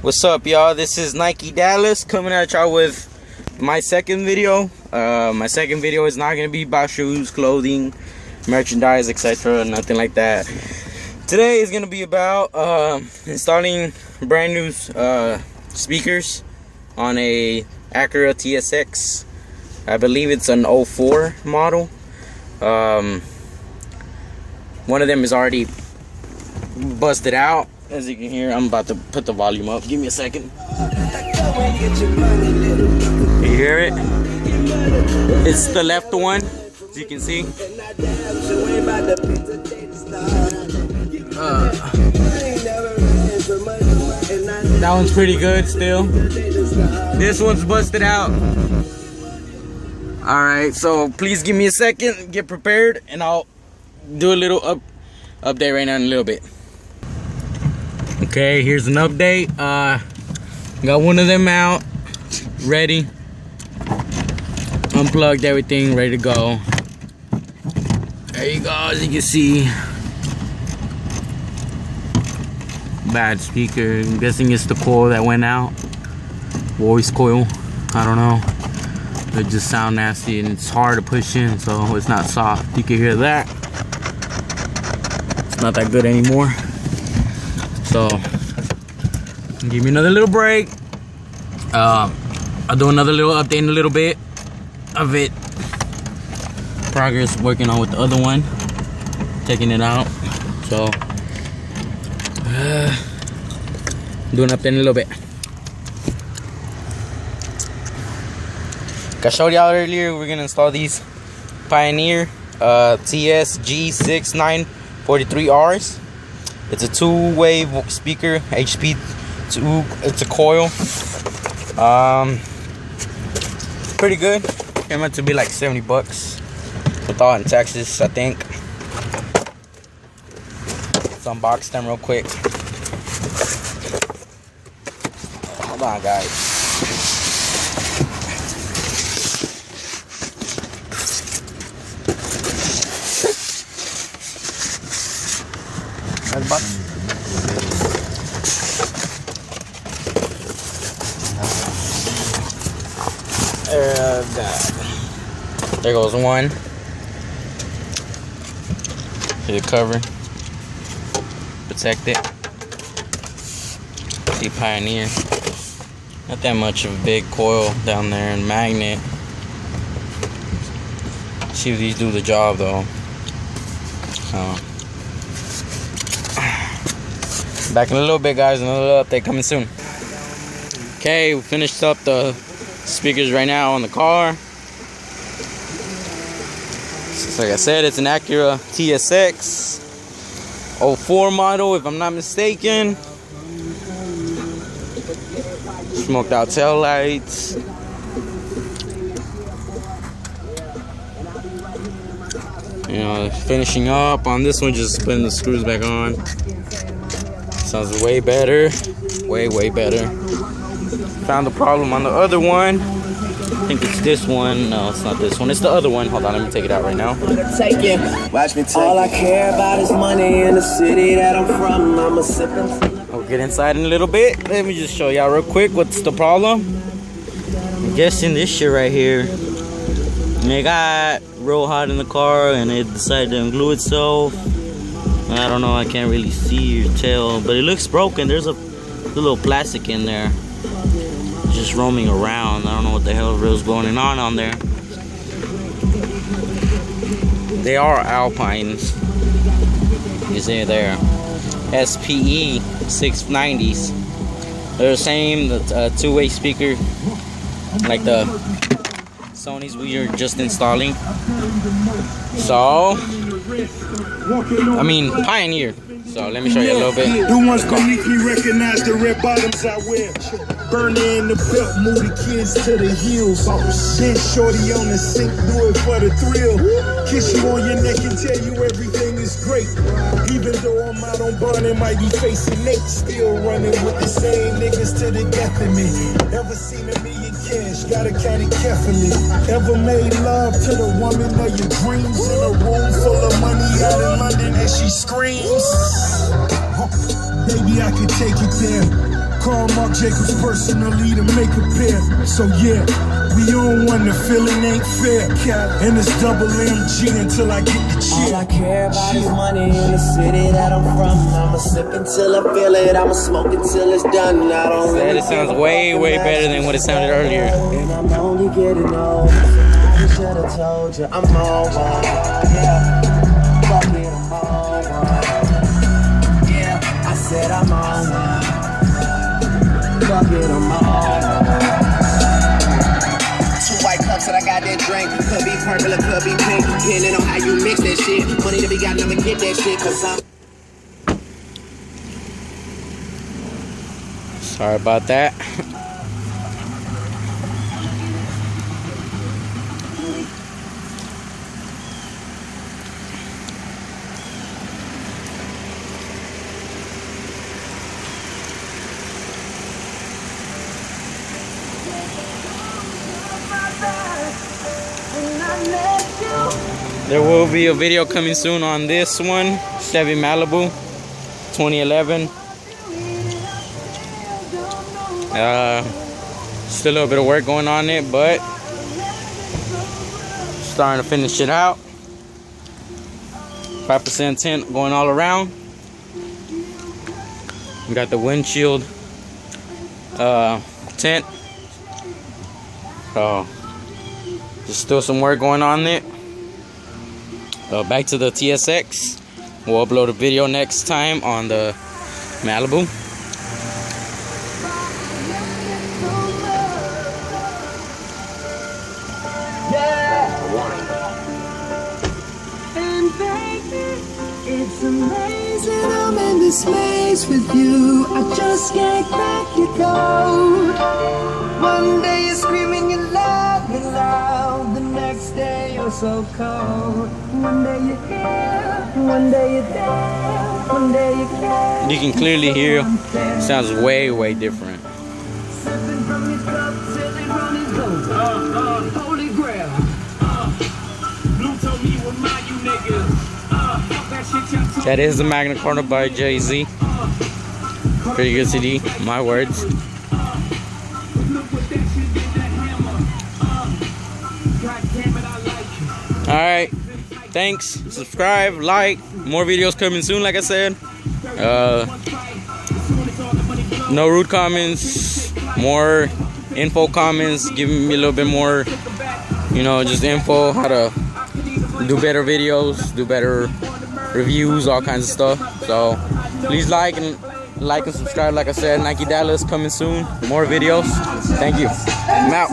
What's up, y'all? This is Nike Dallas coming at y'all with my second video. My second video is not gonna be about shoes, clothing, merchandise, etc. Nothing like that. Today is gonna be about installing brand new speakers on a Acura Tsx. I believe it's an 04 model. One of them is already busted out. As you can hear, I'm about to put the volume up. Give me a second. You hear it? It's the left one, as you can see. That one's pretty good still. This one's busted out. Alright, so please give me a second, get prepared, and I'll do a little update right now in a little bit. Okay, here's an update. Got one of them out, ready. Unplugged everything, ready to go. There you go, as you can see. Bad speaker. I'm guessing it's the coil that went out. Voice coil. I don't know. It just sound nasty and it's hard to push in, so it's not soft. You can hear that. It's not that good anymore. So give me another little break. I'll do another little update in a little bit of it. Progress working on with the other one, taking it out. So doing an update in a little bit. Like I showed y'all earlier, we're gonna install these Pioneer Tsx G6943Rs. It's a two-way speaker, HP2. It's a coil. Pretty good. Came out to be like 70 bucks with all in Texas, I think. Let's unbox them real quick. Hold on, guys. There's a box. There goes one. Here's the cover. Protect it. See, Pioneer. Not that much of a big coil down there and magnet. See if these do the job though. Back in a little bit, guys. Another update coming soon. Okay, we finished up the speakers right now on the car. So like I said, it's an Acura Tsx 04 model, if I'm not mistaken. Smoked out tail lights. You know, finishing up on this one, just putting the screws back on. Sounds way better, way better. Found the problem on the other one. I think it's this one. No, it's not this one. It's the other one. Hold on, let me take it out right now. Take it. Watch me take all I care about is money in the city that I'm from. I'm a sipping. We'll get inside in a little bit. Let me just show y'all real quick what's the problem. I'm guessing this shit right here. And it got real hot in the car and it decided to unglue itself. I don't know, I can't really see or tell, but it looks broken. There's a little plastic in there just roaming around. I don't know what the hell is going on there. They are Alpines. You see there, SPE 690s. They're the same, two-way speaker like the Sony's we are just installing. So I mean Pioneer. So let me show you a little bit. The ones beneath me recognize the red bottoms I wear. Burn in the belt, move the kids to the heels. Then shorty on the sink, do it for the thrill. Kiss you on your neck and tell you everything is great. Even though I'm out on bond and might be facing Nate, still running with the same niggas to the death of me. Ever seen $1 million cash, gotta count it carefully. Ever made love to the woman of your dreams in a room full of money out in London and she screams? Baby, I could take it there. call Mark Jacobs personally to make a pair. So yeah, we on one, the feeling ain't fair. And it's double MG until I get the cheer. All I care about is money in the city that I'm from. I'ma sip until I feel it, I'ma smoke until it's done. I don't That it sounds way better than what it sounded earlier. And I'm only getting old. I should've told you I'm on one. Yeah, fuck it, I'm on one. Yeah, I said I'm on one. Fuck it, I'm on one. 2 white cups that I got that drink. Could be purple or could be pink, depending on how you mix that shit. Money to be got, I'ma get that shit, cause I'm. Sorry about that. There will be a video coming soon on this one, Chevy Malibu 2011. Still a little bit of work going on it, but starting to finish it out. 5% tint going all around. We got the windshield tint. There's still some work going on it. Back to the TSX. We'll upload a video next time on the Malibu. It's amazing I'm in this maze with you. I just can't crack your code. One day you're screaming you love me loud, the next day you're so cold. One day you're here, one day you're there, one day you can't. You can clearly hear it sounds way different. Sipping from his cup till he run his gold. Holy grail. Blue told me with my you niggas. That is the Magna Carta by Jay-Z. Pretty good CD, my words. Alright, thanks, subscribe, like, more videos coming soon like I said. No rude comments, more info comments, giving me a little bit more, you know, just info, how to do better videos, do better reviews, all kinds of stuff. So please like and subscribe. Like I said, Nike Dallas coming soon, more videos. Thank you. I'm out.